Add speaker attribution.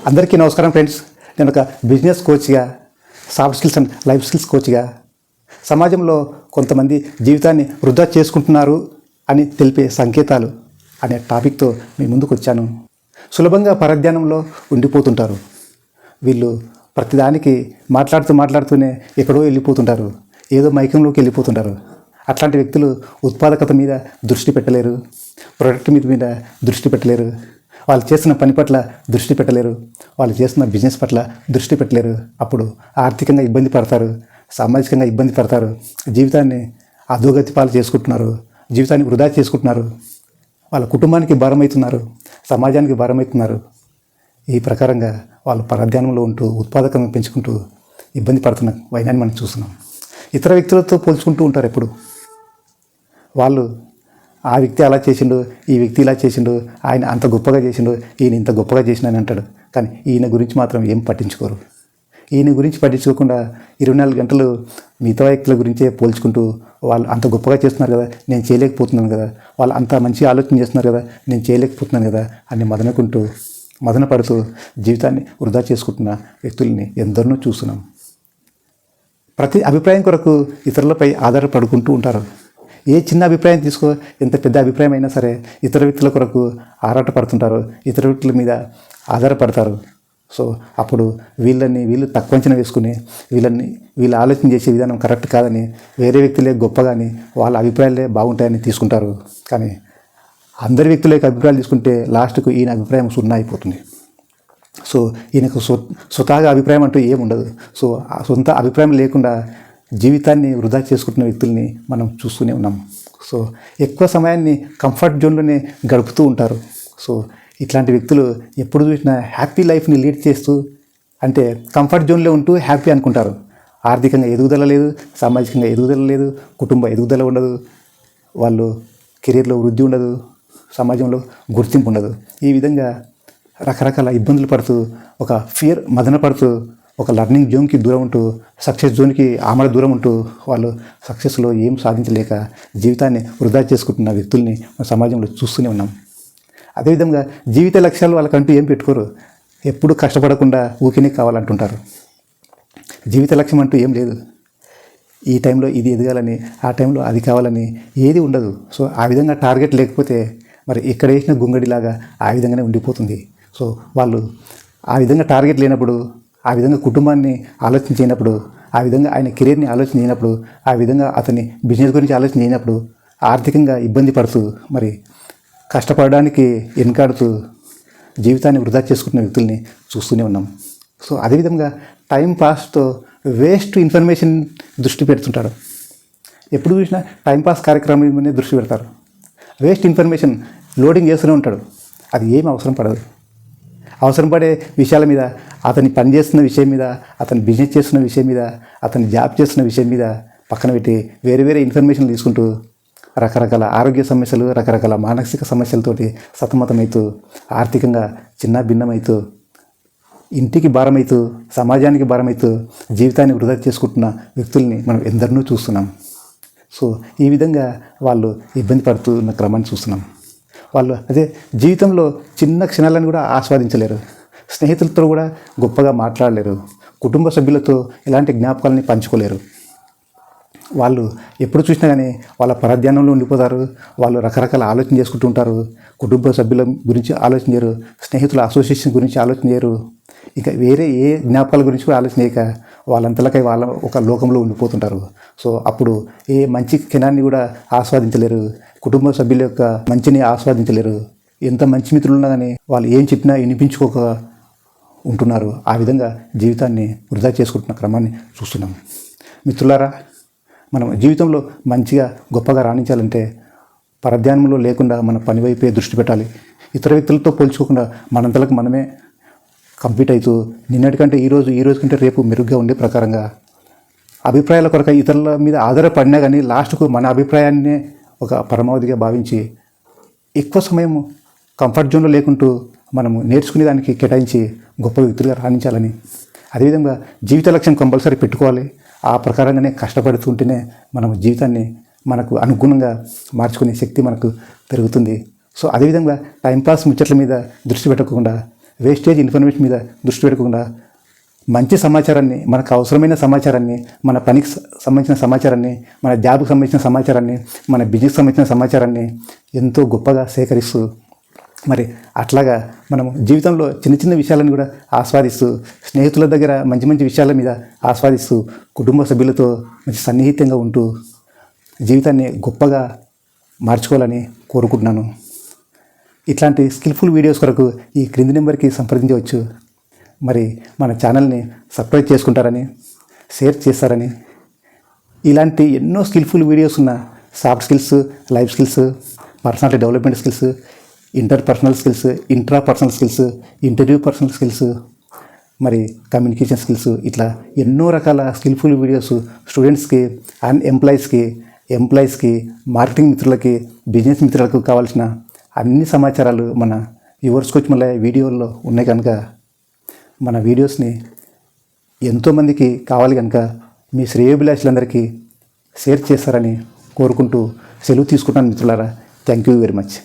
Speaker 1: అందరికీ నమస్కారం ఫ్రెండ్స్. నేను ఒక బిజినెస్ కోచ్గా, soft skills and life skills కోచ్గా సమాజంలో కొంతమంది జీవితాన్ని వృధా చేసుకుంటున్నారు అని తెలిపే సంకేతాలు అనే టాపిక్తో మీ ముందుకు వచ్చాను. సులభంగా పరధ్యానంలో ఉండిపోతుంటారు. వీళ్ళు ప్రతిదానికి మాట్లాడుతూనే ఎక్కడో వెళ్ళిపోతుంటారు, ఏదో మైకంలోకి వెళ్ళిపోతుంటారు. అట్లాంటి వ్యక్తులు ఉత్పాదకత మీద దృష్టి పెట్టలేరు, ప్రొడక్ట్ మీద దృష్టి పెట్టలేరు, వాళ్ళు చేస్తున్న పని పట్ల దృష్టి పెట్టలేరు, వాళ్ళు చేస్తున్న బిజినెస్ పట్ల దృష్టి పెట్టలేరు. అప్పుడు ఆర్థికంగా ఇబ్బంది పడతారు, సామాజికంగా ఇబ్బంది పడతారు, జీవితాన్ని అధోగతి పాలు చేసుకుంటున్నారు, జీవితాన్ని వృధా చేసుకుంటున్నారు, వాళ్ళ కుటుంబానికి భారమవుతున్నారు, సమాజానికి భారమవుతున్నారు. ఈ ప్రకారంగా వాళ్ళు పరధ్యానంలో ఉంటూ ఉత్పాదకంగా పెంచుకుంటూ ఇబ్బంది పడుతున్న వైనాన్ని మనం చూస్తున్నాం. ఇతర వ్యక్తులతో పోల్చుకుంటూ ఉంటారు. ఎప్పుడు వాళ్ళు ఆ వ్యక్తి అలా చేసిండు, ఈ వ్యక్తి ఇలా చేసిండు, ఆయన అంత గొప్పగా చేసిండు, ఈయన ఇంత గొప్పగా చేసినని అంటాడు. కానీ ఈయన గురించి మాత్రం ఏం పట్టించుకోరు. ఈయన గురించి పట్టించుకోకుండా 24 గంటలు మిగతా వ్యక్తుల గురించే పోల్చుకుంటూ, వాళ్ళు అంత గొప్పగా చేస్తున్నారు కదా, నేను చేయలేకపోతున్నాను కదా, వాళ్ళు అంత మంచి ఆలోచన చేస్తున్నారు కదా, నేను చేయలేకపోతున్నాను కదా అని మదనపడుతూ జీవితాన్ని వృధా చేసుకుంటున్న వ్యక్తుల్ని ఎందరినో చూస్తున్నాం. ప్రతి అభిప్రాయం కొరకు ఇతరులపై ఆధారపడుకుంటూ ఉంటారు. ఏ చిన్న అభిప్రాయం తీసుకో, ఎంత పెద్ద అభిప్రాయం అయినా సరే ఇతర వ్యక్తుల కొరకు ఆరాటపడుతుంటారు, ఇతర వ్యక్తుల మీద ఆధారపడతారు. సో అప్పుడు వీళ్ళు తక్కువ అంచనా వేసుకుని వీళ్ళు ఆలోచన చేసే విధానం కరెక్ట్ కాదని, వేరే వ్యక్తులే గొప్పగాని వాళ్ళ అభిప్రాయాలే బాగుంటాయని తీసుకుంటారు. కానీ అందరి వ్యక్తుల యొక్క అభిప్రాయాలు తీసుకుంటే లాస్ట్కు ఈయన అభిప్రాయం సున్నా అయిపోతుంది. సో ఈయనకు స్వతహాగా అభిప్రాయం అంటూ ఏముండదు. సో ఆ సొంత అభిప్రాయం లేకుండా జీవితాన్ని వృధా చేసుకుంటున్న వ్యక్తుల్ని మనం చూస్తూనే ఉన్నాం. సో ఎక్కువ సమయాన్ని కంఫర్ట్ జోన్లోనే గడుపుతూ ఉంటారు. సో ఇట్లాంటి వ్యక్తులు ఎప్పుడు చూసినా హ్యాపీ లైఫ్ని లీడ్ చేస్తూ, అంటే కంఫర్ట్ జోన్లో ఉంటూ హ్యాపీ అనుకుంటారు. ఆర్థికంగా ఎదుగుదల లేదు, సామాజికంగా ఎదుగుదల లేదు, కుటుంబ ఎదుగుదల ఉండదు, వాళ్ళు కెరీర్లో వృద్ధి ఉండదు, సమాజంలో గుర్తింపు ఉండదు. ఈ విధంగా రకరకాల ఇబ్బందులు పడుతూ, ఒక ఫియర్ మదన పడుతూ, ఒక లర్నింగ్ జోన్కి దూరం ఉంటూ, సక్సెస్ జోన్కి ఆమడ దూరం ఉంటూ, వాళ్ళు సక్సెస్లో ఏం సాధించలేక జీవితాన్ని వృధా చేసుకుంటున్న వ్యక్తుల్ని మన సమాజంలో చూస్తూనే ఉన్నాం. అదేవిధంగా జీవిత లక్ష్యాలు వాళ్ళకంటూ ఏం పెట్టుకోరు. ఎప్పుడు కష్టపడకుండా ఊరికే కావాలంటుంటారు. జీవిత లక్ష్యం అంటూ ఏం లేదు. ఈ టైంలో ఇది ఎదగాలని, ఆ టైంలో అది కావాలని ఏది ఉండదు. సో ఆ విధంగా టార్గెట్ లేకపోతే మరి ఎక్కడ వేసిన గుంగడిలాగా ఆ విధంగానే ఉండిపోతుంది. సో వాళ్ళు ఆ విధంగా టార్గెట్ లేనప్పుడు, ఆ విధంగా కుటుంబాన్ని ఆలోచన చేయనప్పుడు, ఆ విధంగా ఆయన కెరీర్ని ఆలోచన చేయనప్పుడు, ఆ విధంగా అతని బిజినెస్ గురించి ఆలోచన చేయనప్పుడు ఆర్థికంగా ఇబ్బంది పడుతూ, మరి కష్టపడడానికి వెనకాడుతూ జీవితాన్ని వృధా చేసుకుంటున్న వ్యక్తుల్ని చూస్తూనే ఉన్నాం. సో అదేవిధంగా టైం పాస్తో వేస్ట్ ఇన్ఫర్మేషన్ దృష్టి పెడుతుంటాడు. ఎప్పుడు చూసినా టైంపాస్ కార్యక్రమం మీదనే దృష్టి పెడతారు. వేస్ట్ ఇన్ఫర్మేషన్ లోడింగ్ చేస్తూనే ఉంటాడు. అది ఏమి అవసరం పడదు. అవసరం పడే విషయాల మీద, అతని పని చేస్తున్న విషయం మీద, అతని బిజినెస్ చేస్తున్న విషయం మీద, అతని జాబ్ చేస్తున్న విషయం మీద పక్కన పెట్టి వేరే ఇన్ఫర్మేషన్ తీసుకుంటూ రకరకాల ఆరోగ్య సమస్యలు, రకరకాల మానసిక సమస్యలతోటి సతమతమవుతూ, ఆర్థికంగా చిన్న భిన్నమవుతూ, ఇంటికి భారమవుతూ, సమాజానికి భారమవుతూ జీవితాన్ని వృధా చేసుకుంటున్న వ్యక్తుల్ని మనం ఎందరినో చూస్తున్నాం. సో ఈ విధంగా వాళ్ళు ఇబ్బంది పడుతున్న క్రమాన్ని చూస్తున్నాం. వాళ్ళు అదే జీవితంలో చిన్న క్షణాలను కూడా ఆస్వాదించలేరు, స్నేహితులతో కూడా గొప్పగా మాట్లాడలేరు, కుటుంబ సభ్యులతో ఇలాంటి జ్ఞాపకాలని పంచుకోలేరు. వాళ్ళు ఎప్పుడు చూసినా కానీ వాళ్ళ పరధ్యానంలో ఉండిపోతారు. వాళ్ళు రకరకాల ఆలోచన చేసుకుంటూ ఉంటారు. కుటుంబ సభ్యుల గురించి ఆలోచన చేయరు, స్నేహితుల అసోసియేషన్ గురించి ఆలోచన చేయరు, ఇంకా వేరే ఏ జ్ఞాపకాల గురించి కూడా ఆలోచన చేయక వాళ్ళంతలకై వాళ్ళ ఒక లోకంలో ఉండిపోతుంటారు. సో అప్పుడు ఏ మంచి క్షణాన్ని కూడా ఆస్వాదించలేరు, కుటుంబ సభ్యుల యొక్క మంచిని ఆస్వాదించలేరు. ఎంత మంచి మిత్రులు ఉన్నా కానీ వాళ్ళు ఏం చెప్పినా వినిపించుకోక ఉంటున్నారు. ఆ విధంగా జీవితాన్ని వృధా చేసుకుంటున్న క్రమాన్ని చూస్తున్నాం. మిత్రులారా, మనం జీవితంలో మంచిగా గొప్పగా రాణించాలంటే పరధ్యానంలో లేకుండా మన పని వైపే దృష్టి పెట్టాలి. ఇతర వ్యక్తులతో పోల్చుకోకుండా మనంతలకు మనమే కంప్లీట్ అవుతూ, నిన్నటికంటే ఈ రోజు కంటే రేపు మెరుగ్గా ఉండే ప్రకారంగా అభిప్రాయాల కొరకు ఇతరుల మీద ఆధారపడినా కానీ లాస్ట్కు మన అభిప్రాయాన్నే ఒక పరమావధిగా భావించి ఎక్కువ సమయం కంఫర్ట్ జోన్లో లేకుంటూ మనము నేర్చుకునే దానికి కేటాయించి గొప్ప వ్యక్తులుగా రాణించాలని, అదేవిధంగా జీవిత లక్ష్యం కంపల్సరీ పెట్టుకోవాలి. ఆ ప్రకారంగానే కష్టపడుతుంటేనే మనం జీవితాన్ని మనకు అనుగుణంగా మార్చుకునే శక్తి మనకు పెరుగుతుంది. సో అదేవిధంగా టైంపాస్ ముచ్చట్ల మీద దృష్టి పెట్టకుండా వేస్టేజ్ ఇన్ఫర్మేషన్ మీద దృష్టి పెట్టకుండా మంచి సమాచారాన్ని, మనకు అవసరమైన సమాచారాన్ని, మన పనికి సంబంధించిన సమాచారాన్ని, మన జాబ్కి సంబంధించిన సమాచారాన్ని, మన బిజినెస్కి సంబంధించిన సమాచారాన్ని ఎంతో గొప్పగా సేకరిస్తూ మరి అట్లాగా మనము జీవితంలో చిన్న చిన్న విషయాలను కూడా ఆస్వాదిస్తూ, స్నేహితుల దగ్గర మంచి మంచి విషయాల మీద ఆస్వాదిస్తూ, కుటుంబ సభ్యులతో మంచి సన్నిహితంగా ఉంటూ జీవితాన్ని గొప్పగా మార్చుకోవాలని కోరుకుంటున్నాను. ఇట్లాంటి స్కిల్ఫుల్ వీడియోస్ కొరకు ఈ క్రింది నెంబర్కి సంప్రదించవచ్చు. మరి మన ఛానల్ని సబ్స్క్రైబ్ చేసుకుంటారని, షేర్ చేస్తారని, ఇలాంటి ఎన్నో స్కిల్ఫుల్ వీడియోస్ ఉన్న soft skills, life skills, personality development skills, interpersonal skills, intrapersonal skills, interview personal skills, మరి కమ్యూనికేషన్ స్కిల్స్, ఇట్లా ఎన్నో రకాల స్కిల్ఫుల్ వీడియోస్ స్టూడెంట్స్కి, ఎంప్లాయీస్కి, మార్కెటింగ్ మిత్రులకి, బిజినెస్ మిత్రులకు కావాల్సిన అన్ని సమాచారాలు మన యువర్స్ కోచ్ మల్లయ్య వీడియోల్లో ఉన్నాయి కనుక మన వీడియోస్ని ఎంతోమందికి కావాలి కనుక మీ శ్రేయోభిలాషులందరికీ షేర్ చేస్తారని కోరుకుంటూ సెలవు తీసుకుంటాను మిత్రులారా. Thank you very much.